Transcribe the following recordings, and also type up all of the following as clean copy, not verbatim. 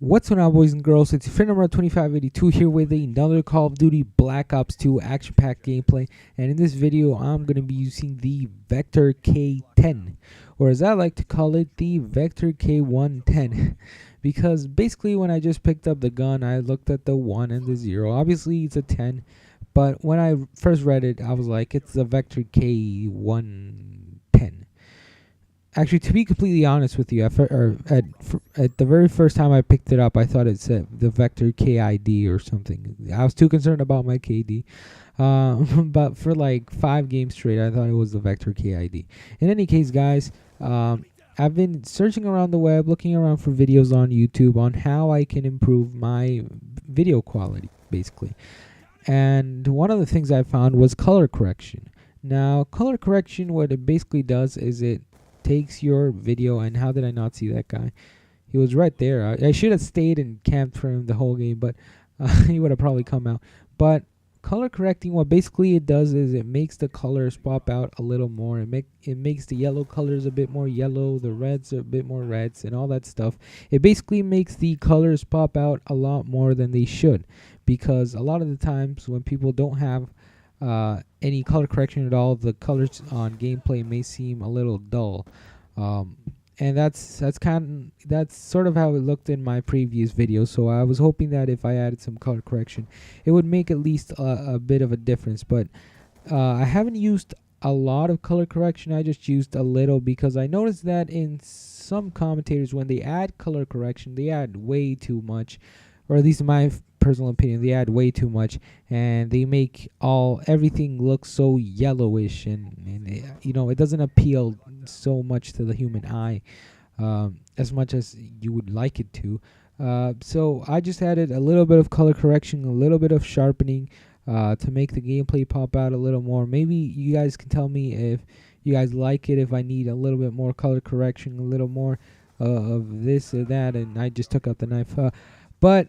What's going on, boys and girls? It's friend number 2582 here with another Call of Duty Black Ops 2 action-packed gameplay. And in this video, I'm going to be using the Vektor K10, or as I like to call it, the Vektor K110. Because basically when I just picked up the gun, I looked at the 1 and the 0. Obviously it's a 10, but when I first read it, I was like, it's the Vektor K110. Actually, to be completely honest with you, at the very first time I picked it up, I thought it said the Vektor KID or something. I was too concerned about my KD. But for like 5 games straight, I thought it was the Vektor KID. In any case, guys, I've been searching around the web, looking around for videos on YouTube on how I can improve my video quality, basically. And one of the things I found was color correction. Now, color correction, what it basically does is it takes your video, and how did I not see that guy? He was right there. I should have stayed and camped for him the whole game, but he would have probably come out. But color correcting, what basically it does is it makes the colors pop out a little more. It makes the yellow colors a bit more yellow, the reds a bit more reds, and all that stuff. It basically makes the colors pop out a lot more than they should, because a lot of the times when people don't have any color correction at all, the colors on gameplay may seem a little dull, and that's sort of how it looked in my previous video. So I was hoping that if I added some color correction, it would make at least a bit of a difference. But I haven't used a lot of color correction. I just used a little, because I noticed that in some commentators, when they add color correction, they add way too much, or at least in my personal opinion, they add way too much, and they make everything look so yellowish, and it, it doesn't appeal so much to the human eye as much as you would like it to. So I just added a little bit of color correction, a little bit of sharpening to make the gameplay pop out a little more. Maybe you guys can tell me if you guys like it, if I need a little bit more color correction, a little more of this or that. And I just took out the knife, but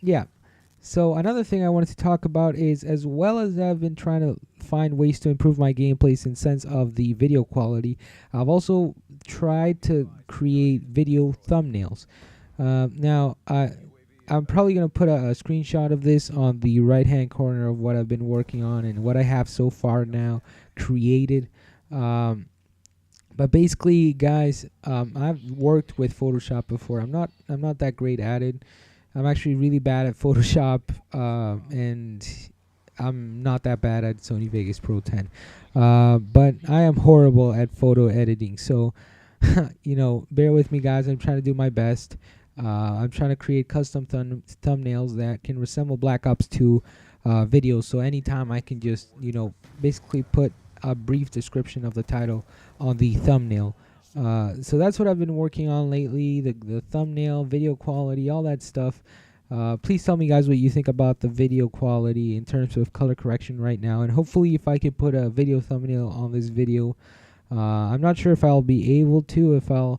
yeah. So another thing I wanted to talk about is, as well as I've been trying to find ways to improve my gameplay in sense of the video quality, I've also tried to create video thumbnails. Now, I'm probably going to put a screenshot of this on the right-hand corner of what I've been working on and what I have so far now created. But basically, guys, I've worked with Photoshop before. I'm not that great at it. I'm actually really bad at Photoshop, and I'm not that bad at Sony Vegas Pro 10. But I am horrible at photo editing. So, bear with me, guys. I'm trying to do my best. I'm trying to create custom thumbnails that can resemble Black Ops 2 videos. So anytime I can just, basically put a brief description of the title on the thumbnail. So that's what I've been working on lately, the thumbnail, video quality, all that stuff. Please tell me, guys, what you think about the video quality in terms of color correction right now. And hopefully if I can put a video thumbnail on this video. I'm not sure if I'll be able to, if I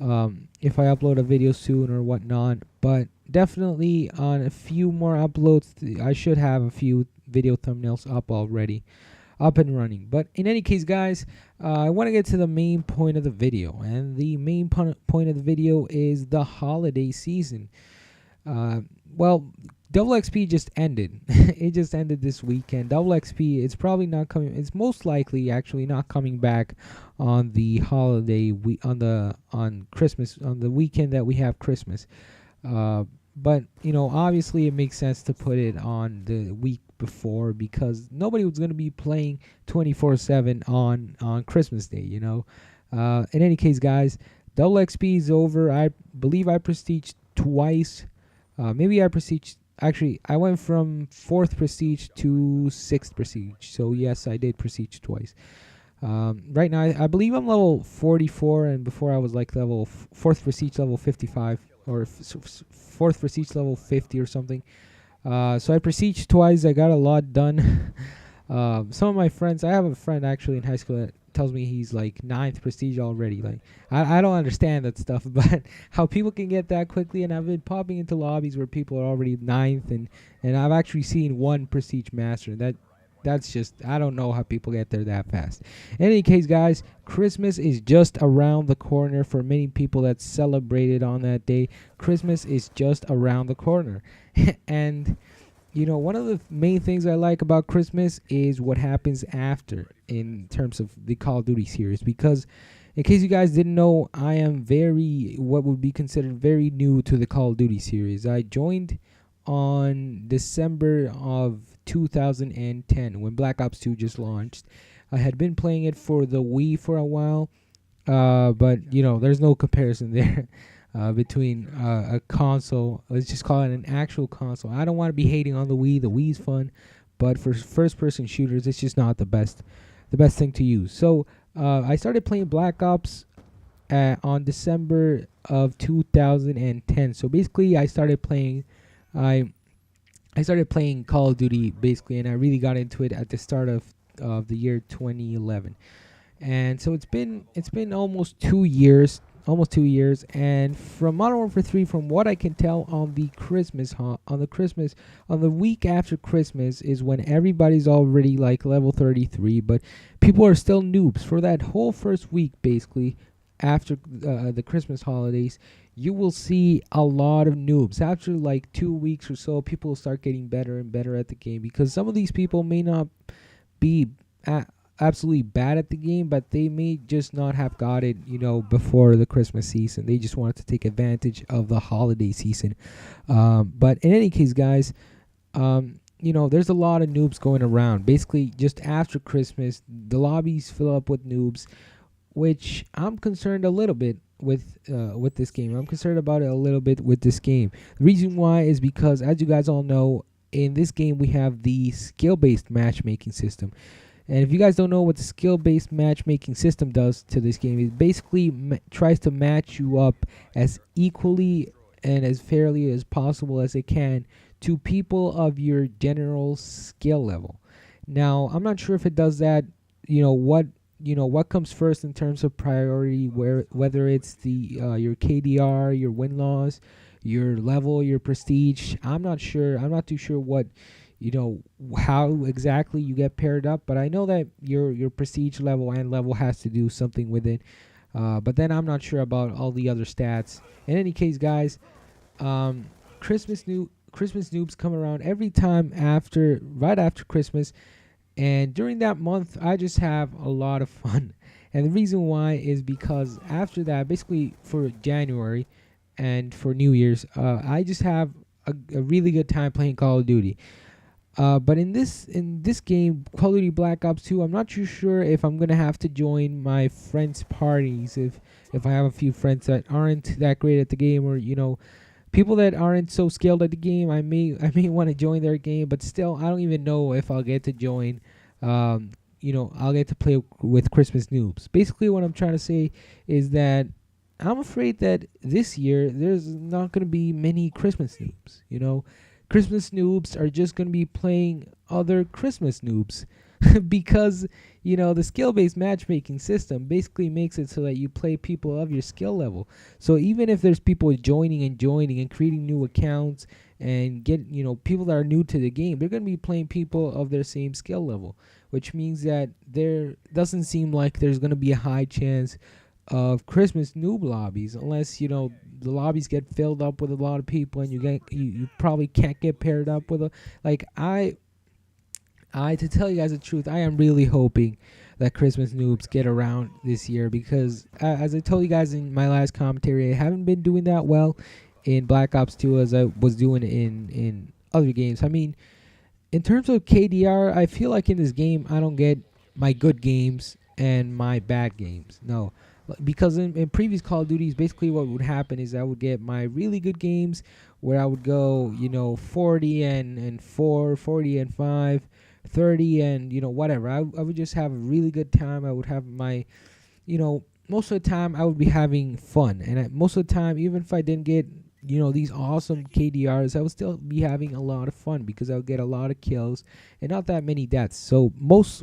upload a video soon or whatnot. But definitely on a few more uploads, I should have a few video thumbnails up and running. But in any case, guys, I want to get to the main point of the video, and the main point of the video is the holiday season. Well, Double XP just ended. It just ended this weekend. Double XP, it's probably not coming. It's most likely actually not coming back on the holiday on Christmas, on the weekend that we have Christmas. But obviously it makes sense to put it on the week before, because nobody was going to be playing 24/7 on Christmas Day. In any case, guys, Double XP is over. I believe I prestiged twice. Maybe I prestiged. Actually, I went from 4th prestige to 6th prestige. So yes, I did prestige twice. Right now, I believe I'm level 44, and before I was like 4th prestige level 55, or 4th prestige level 50 or something. So I prestige twice. I got a lot done. Some of my friends, I have a friend actually in high school that tells me he's like 9th prestige already. Like, I don't understand that stuff, but how people can get that quickly. And I've been popping into lobbies where people are already 9th, and I've actually seen one prestige master. That's just, I don't know how people get there that fast. In any case, guys, Christmas is just around the corner for many people that celebrated on that day. Christmas is just around the corner. And one of the main things I like about Christmas is what happens after in terms of the Call of Duty series. Because, in case you guys didn't know, I am what would be considered very new to the Call of Duty series. I joined on December of 2010 when Black Ops 2 just launched. I had been playing it for the Wii for a while, but there's no comparison there. Between a console, let's just call it an actual console. I don't want to be hating on the Wii. The Wii's fun, but for first-person shooters, it's just not the best thing to use. So I started playing Black Ops on December of 2010. So basically, I started playing Call of Duty basically, and I really got into it at the start of the year 2011. And so it's been almost 2 years. And from Modern Warfare 3, from what I can tell on the week after Christmas is when everybody's already like level 33, but people are still noobs for that whole first week. Basically, after the Christmas holidays, you will see a lot of noobs. After like 2 weeks or so, people will start getting better and better at the game, because some of these people may not be absolutely bad at the game, but they may just not have got it, before the Christmas season. They just wanted to take advantage of the holiday season. But in any case, guys, there's a lot of noobs going around. Basically, just after Christmas, the lobbies fill up with noobs, which I'm concerned a little bit with this game. I'm concerned about it a little bit with this game. The reason why is because, as you guys all know, in this game we have the skill-based matchmaking system. And if you guys don't know what the skill-based matchmaking system does to this game, it basically tries to match you up as equally and as fairly as possible as it can to people of your general skill level. Now, I'm not sure if it does that, what comes first in terms of priority, whether it's your KDR, your win-loss, your level, your prestige. I'm not sure. I'm not too sure what how exactly you get paired up, but I know that your prestige level and level has to do something with it. But then I'm not sure about all the other stats. In any case, guys, Christmas Noobs come around every time right after Christmas, and during that month I just have a lot of fun. And the reason why is because after that, basically for January and for New Year's, I just have a really good time playing Call of Duty. But in this game, Call of Duty Black Ops 2, I'm not too sure if I'm gonna have to join my friends' parties if I have a few friends that aren't that great at the game, or people that aren't so skilled at the game. I may want to join their game, but still, I don't even know if I'll get to join. I'll get to play with Christmas Noobs. Basically, what I'm trying to say is that I'm afraid that this year there's not gonna be many Christmas Noobs. Christmas Noobs are just going to be playing other Christmas Noobs because, the skill-based matchmaking system basically makes it so that you play people of your skill level. So even if there's people joining and creating new accounts and people that are new to the game, they're going to be playing people of their same skill level, which means that there doesn't seem like there's going to be a high chance of Christmas noob lobbies, unless the lobbies get filled up with a lot of people, and you probably can't get paired up with to tell you guys the truth, I am really hoping that Christmas Noobs get around this year, because as I told you guys in my last commentary, I haven't been doing that well in Black Ops 2 as I was doing in other games. I mean, in terms of KDR, I feel like in this game I don't get my good games and my bad games. No. Because in previous Call of Duties, basically what would happen is I would get my really good games where I would go, 40 and 4, 40 and 5, 30 and, whatever. I would just have a really good time. I would have my, most of the time I would be having fun. And most of the time, even if I didn't get, these awesome KDRs, I would still be having a lot of fun because I would get a lot of kills and not that many deaths. So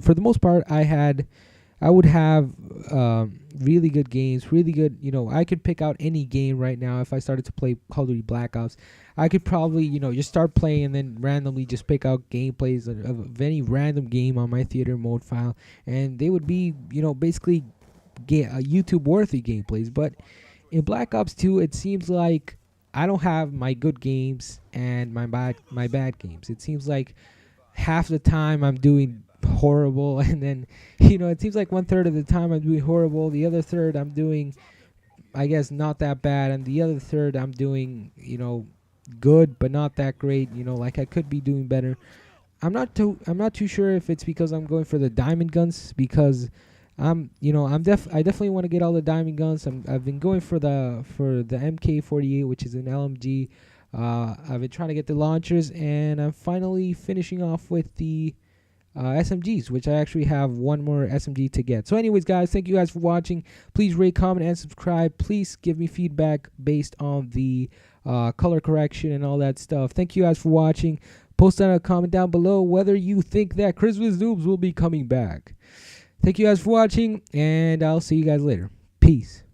for the most part, I had I would have really good games, really good. I could pick out any game right now if I started to play Call of Duty Black Ops. I could probably, just start playing and then randomly just pick out gameplays of any random game on my theater mode file, and they would be, basically YouTube worthy gameplays. But in Black Ops 2, it seems like I don't have my good games and my bad games. It seems like half the time I'm doing horrible, and then it seems like 1/3 of the time I'm doing horrible. The other third I'm doing, I guess, not that bad, and the other third I'm doing good but not that great. Like I could be doing better. I'm not too sure if it's because I'm going for the diamond guns, because I definitely want to get all the diamond guns. I've been going for the MK48, which is an LMG. I've been trying to get the launchers, and I'm finally finishing off with the SMGs, which I actually have one more SMG to get. So anyways, guys, thank you guys for watching. Please rate, comment, and subscribe. Please give me feedback based on the color correction and all that stuff. Thank you guys for watching. Post down a comment down below whether you think that Christmas Noobs will be coming back. Thank you guys for watching, and I'll see you guys later. Peace.